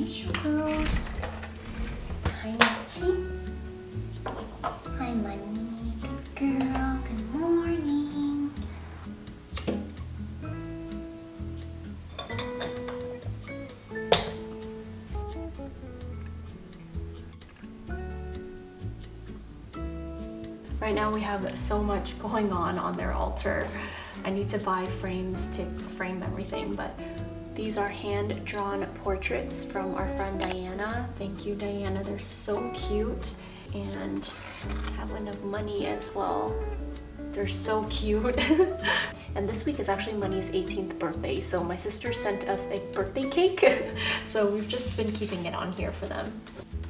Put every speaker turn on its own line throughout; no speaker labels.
Michi girls. Hi, Michi. Hi, Money. Good girl. Good morning.
Right now we have so much going on their altar. I need to buy frames to frame everything, but these are hand-drawn portraits from our friend Diana. Thank you, Diana. They're so cute. And have one of Money as well. They're so cute. And this week is actually Money's 18th birthday, so my sister sent us a birthday cake. So we've just been keeping it on here for them.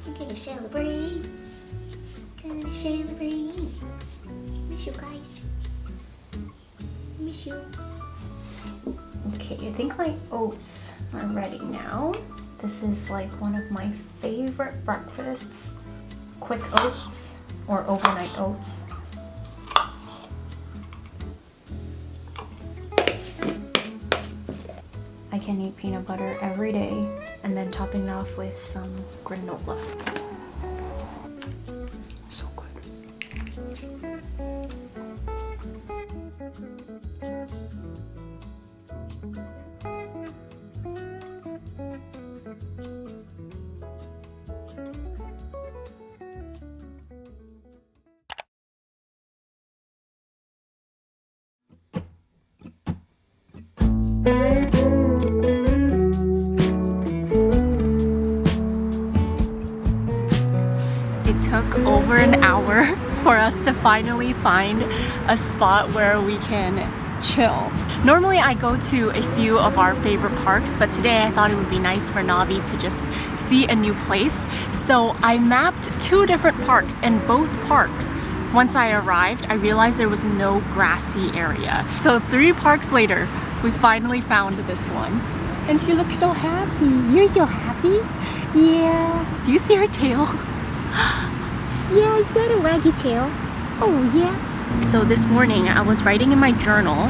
We're gonna celebrate. Gonna celebrate. Miss you guys. Miss you.
Okay, I think my oats are ready now. This is like one of my favorite breakfasts. Quick oats or overnight oats. I can eat peanut butter every day and then topping it off with some granola. So good. It took over an hour for us to finally find a spot where we can chill. Normally I go to a few of our favorite parks, but today I thought it would be nice for Navi to just see a new place. So I mapped 2 different parks, and both parks, once I arrived, I realized there was no grassy area. So 3 parks later, we finally found this one. And she looks so happy. You're so happy? Yeah. Do you see her tail?
Yeah, is that a waggy tail? Oh, yeah.
So this morning I was writing in my journal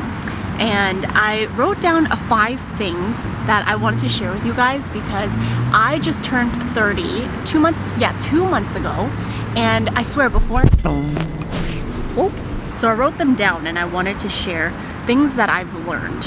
and I wrote down 5 things that I wanted to share with you guys because I just turned 30 2 months ago, and I swear before so I wrote them down and I wanted to share things that I've learned.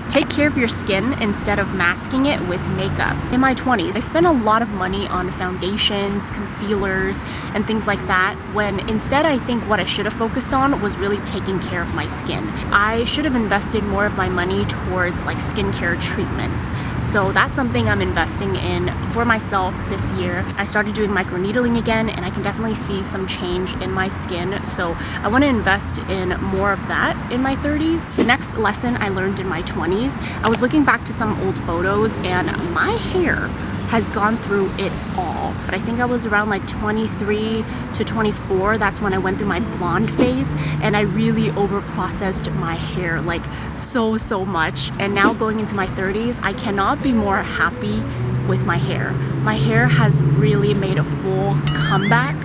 Take care of your skin instead of masking it with makeup. In my 20s, I spent a lot of money on foundations, concealers, and things like that, when instead I think what I should have focused on was really taking care of my skin. I should have invested more of my money towards like skincare treatments. So that's something I'm investing in for myself this year. I started doing microneedling again, and I can definitely see some change in my skin. So I want to invest in more of that in my 30s. The next lesson I learned in my 20s, I was looking back to some old photos and my hair has gone through it all. But I think I was around like 23 to 24. That's when I went through my blonde phase, and I really overprocessed my hair like so much. And now going into my 30s, I cannot be more happy with my hair. My hair has really made a full comeback.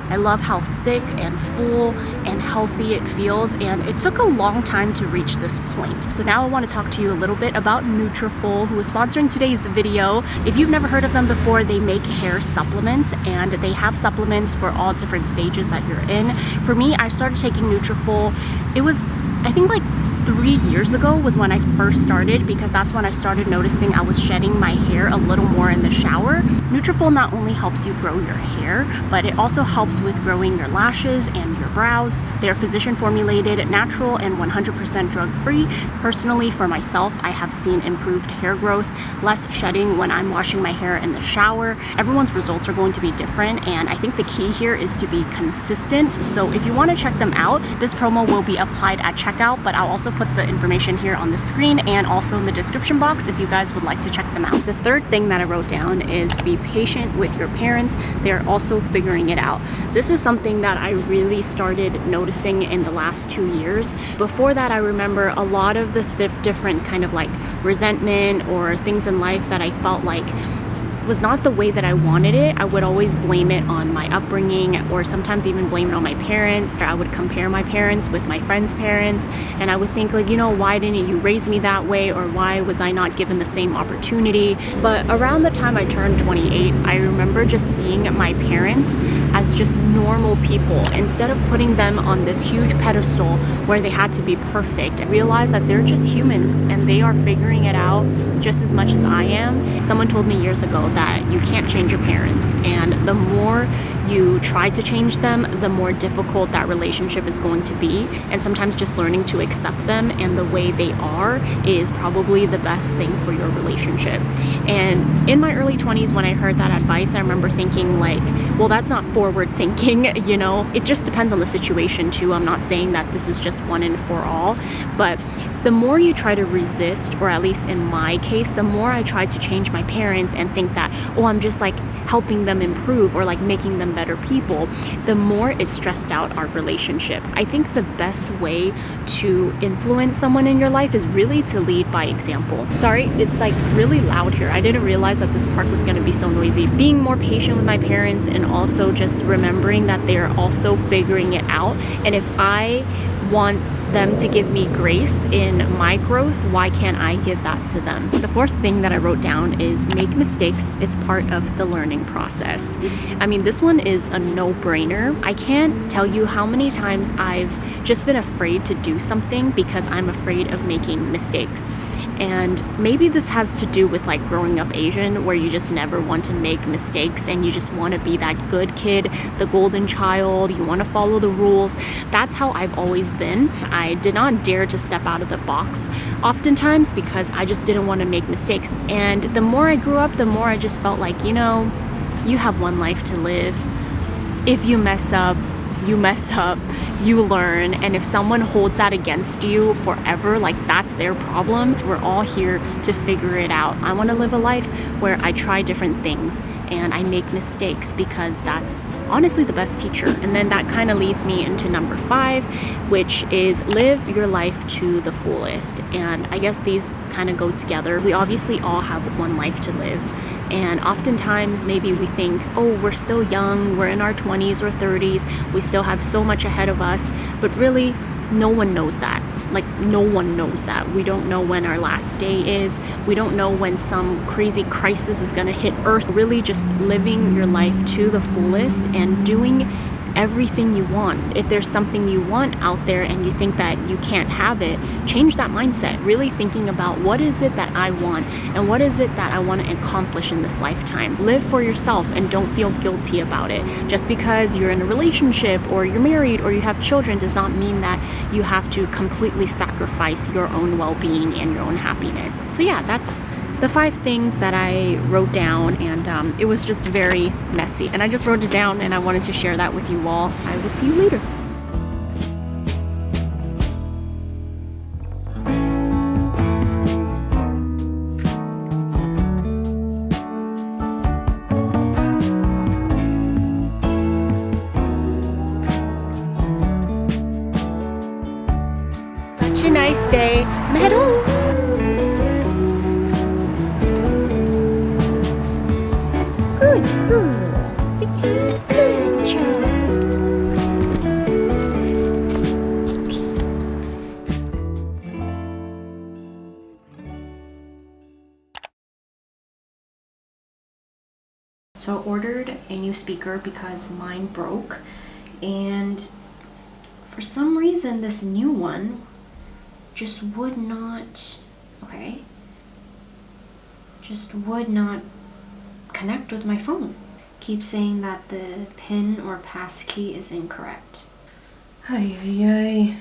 I love how thick and full and healthy it feels, and it took a long time to reach this point. So now I want to talk to you a little bit about Nutrafol, who is sponsoring today's video. If you've never heard of them before, they make hair supplements, and they have supplements for all different stages that you're in. For me, I started taking Nutrafol, it was, I think like 3 years ago was when I first started, because that's when I started noticing I was shedding my hair a little more in the shower. Nutrafol not only helps you grow your hair, but it also helps with growing your lashes and your brows. They're physician formulated, natural, and 100% drug free. Personally, for myself, I have seen improved hair growth, less shedding when I'm washing my hair in the shower. Everyone's results are going to be different, and I think the key here is to be consistent. So if you want to check them out, this promo will be applied at checkout, but I'll also put the information here on the screen and also in the description box if you guys would like to check them out. The third thing that I wrote down is be patient with your parents. They're also figuring it out. This is something that I really started noticing in the last 2 years. Before that, I remember a lot of the different kind of like resentment or things in life that I felt like was not the way that I wanted it, I would always blame it on my upbringing, or sometimes even blame it on my parents. I would compare my parents with my friends' parents, and I would think like, you know, why didn't you raise me that way, or why was I not given the same opportunity? But around the time I turned 28, I remember just seeing my parents as just normal people. Instead of putting them on this huge pedestal where they had to be perfect, I realized that they're just humans and they are figuring it out just as much as I am. Someone told me years ago that you can't change your parents, and the more you try to change them, the more difficult that relationship is going to be. And sometimes just learning to accept them and the way they are is probably the best thing for your relationship. And in my early 20s, when I heard that advice, I remember thinking like, well, that's not forward thinking, you know? It just depends on the situation too. I'm not saying that this is just one and for all, but the more you try to resist, or at least in my case, the more I try to change my parents and think that, oh, I'm just like helping them improve or like making them better people, the more it stressed out our relationship. I think the best way to influence someone in your life is really to lead by example. Sorry, it's like really loud here. I didn't realize that this park was going to be so noisy. Being more patient with my parents, and also just remembering that they're also figuring it out. And if I want them to give me grace in my growth, why can't I give that to them? The fourth thing that I wrote down is make mistakes. It's part of the learning process. I mean, this one is a no-brainer. I can't tell you how many times I've just been afraid to do something because I'm afraid of making mistakes. And maybe this has to do with like growing up Asian, where you just never want to make mistakes and you just want to be that good kid, the golden child, you want to follow the rules. That's how I've always been. I did not dare to step out of the box oftentimes because I just didn't want to make mistakes. And the more I grew up, the more I just felt like, you know, you have one life to live. If you mess up, you mess up, you learn. And if someone holds that against you forever, like that's their problem. We're all here to figure it out. I want to live a life where I try different things and I make mistakes, because that's honestly the best teacher. And then that kind of leads me into number 5, which is live your life to the fullest. And I guess these kind of go together. We obviously all have one life to live. And oftentimes maybe we think, oh, we're still young, we're in our 20s or 30s, we still have so much ahead of us. But really, no one knows that. Like, no one knows that. We don't know when our last day is. We don't know when some crazy crisis is gonna hit Earth. Really just living your life to the fullest and doing everything you want. If there's something you want out there and you think that you can't have it, change that mindset. Really thinking about, what is it that I want and what is it that I want to accomplish in this lifetime. Live for yourself and don't feel guilty about it. Just because you're in a relationship or you're married or you have children does not mean that you have to completely sacrifice your own well-being and your own happiness. So yeah, that's the 5 things that I wrote down, and it was just very messy. And I just wrote it down and I wanted to share that with you all. I will see you later. Such a nice day. I'm gonna head home. Good girl. Sitting. Good job. So I ordered a new speaker because mine broke, and for some reason this new one just would not, just would not connect with my phone. Keep saying that the PIN or passkey is incorrect. Ay, ay, ay.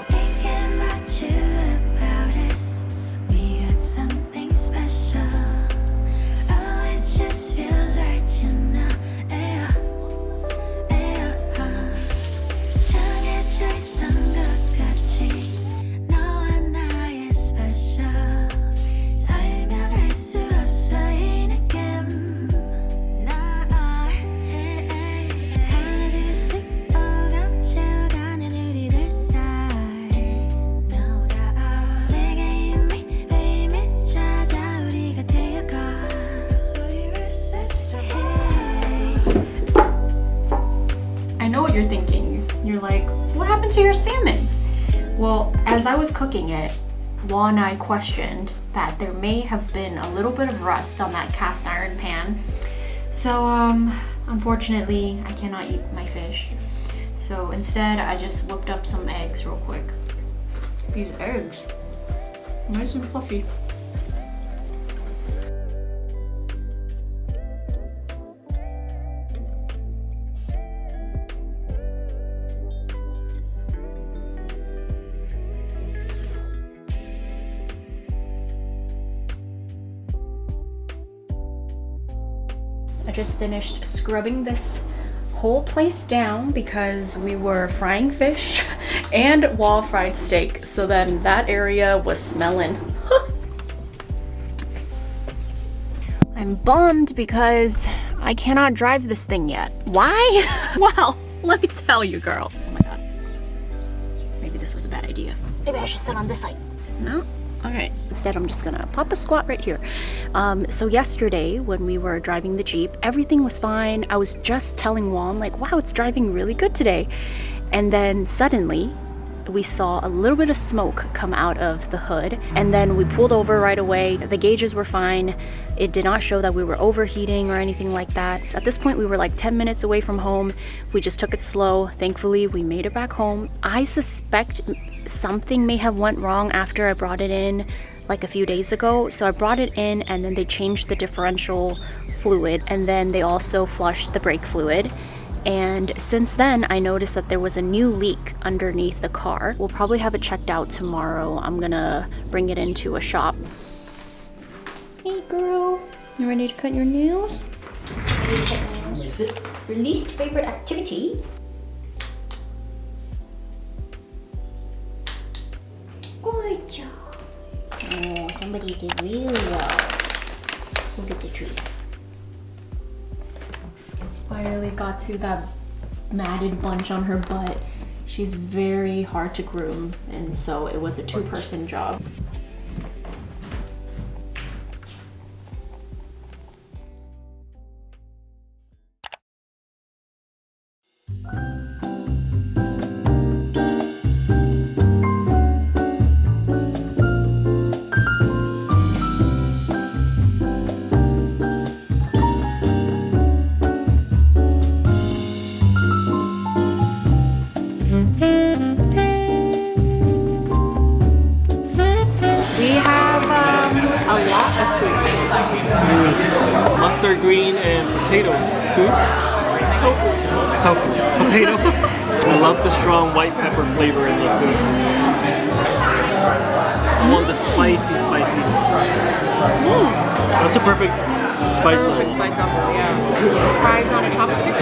Thinking about you, about us. We got something
what you're thinking. You're like, what happened to your salmon? Well, as I was cooking it, Juan and I questioned that there may have been a little bit of rust on that cast iron pan. So, unfortunately, I cannot eat my fish. So instead, I just whipped up some eggs real quick. These eggs, nice and fluffy. I just finished scrubbing this whole place down because we were frying fish and wall fried steak. So then that area was smelling. I'm bummed because I cannot drive this thing yet. Why? Well, let me tell you, girl. Oh my god. Maybe this was a bad idea. Maybe I should sit on this side. No? Okay. Instead, I'm just gonna pop a squat right here. So yesterday, when we were driving the Jeep, everything was fine. I was just telling Juan, like, wow, it's driving really good today. And then suddenly, we saw a little bit of smoke come out of the hood. And then we pulled over right away. The gauges were fine. It did not show that we were overheating or anything like that. At this point, we were like 10 minutes away from home. We just took it slow. Thankfully, we made it back home. I suspect something may have went wrong after I brought it in like a few days ago. So I brought it in and then they changed the differential fluid and then they also flushed the brake fluid. And since then, I noticed that there was a new leak underneath the car. We'll probably have it checked out tomorrow. I'm gonna bring it into a shop. Hey girl, you ready to cut your nails? Ready to cut your nails? Your least favorite activity? Good job. Oh, somebody did really well. Who gets a treat? Finally got to that matted bunch on her butt. She's very hard to groom, and so it was a two-person job.
Mustard green and potato soup. Tofu. Potato. I love the strong white pepper flavor in the soup. I want the spicy. That's a perfect spice level.
Perfect spice level, yeah. Fries on a chopstick.